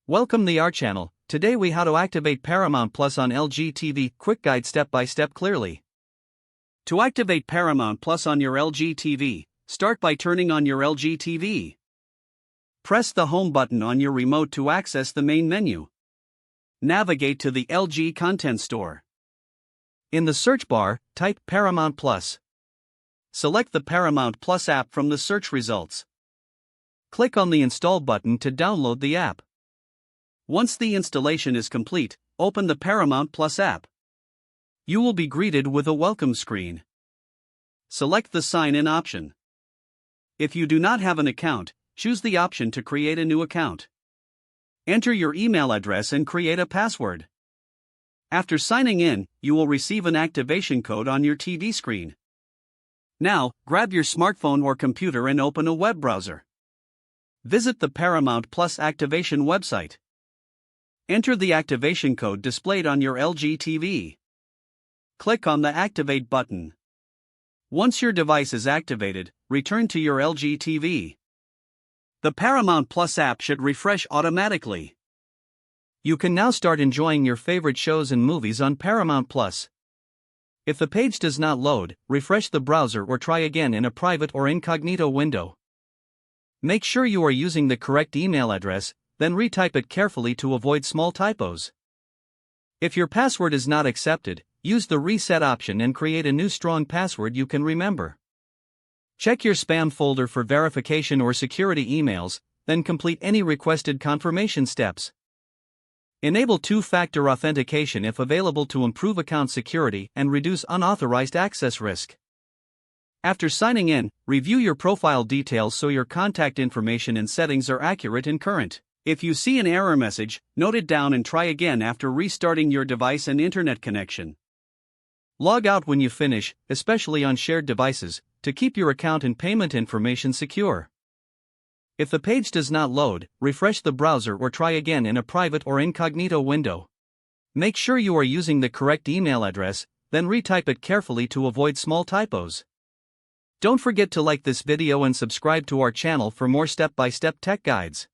Welcome to our channel. Today we how to activate Paramount Plus on LG TV. Quick guide step by step clearly. To activate Paramount Plus on your LG TV, start by turning on your LG TV. Press the home button on your remote to access the main menu. Navigate to the LG Content Store. In the search bar, type Paramount Plus. Select the Paramount Plus app from the search results. Click on the Install button to download the app. Once the installation is complete, open the Paramount Plus app. You will be greeted with a welcome screen. Select the Sign In option. If you do not have an account, choose the option to create a new account. Enter your email address and create a password. After signing in, you will receive an activation code on your TV screen. Now, grab your smartphone or computer and open a web browser. Visit the Paramount Plus activation website. Enter the activation code displayed on your LG TV. Click on the Activate button. Once your device is activated, return to your LG TV. The Paramount Plus app should refresh automatically. You can now start enjoying your favorite shows and movies on Paramount Plus. If the page does not load, refresh the browser or try again in a private or incognito window. Make sure you are using the correct email address, then retype it carefully to avoid small typos. If your password is not accepted, use the reset option and create a new strong password you can remember. Check your spam folder for verification or security emails, then complete any requested confirmation steps. Enable two-factor authentication if available to improve account security and reduce unauthorized access risk. After signing in, review your profile details so your contact information and settings are accurate and current. If you see an error message, note it down and try again after restarting your device and internet connection. Log out when you finish, especially on shared devices, to keep your account and payment information secure. If the page does not load, refresh the browser or try again in a private or incognito window. Make sure you are using the correct email address, then retype it carefully to avoid small typos. Don't forget to like this video and subscribe to our channel for more step-by-step tech guides.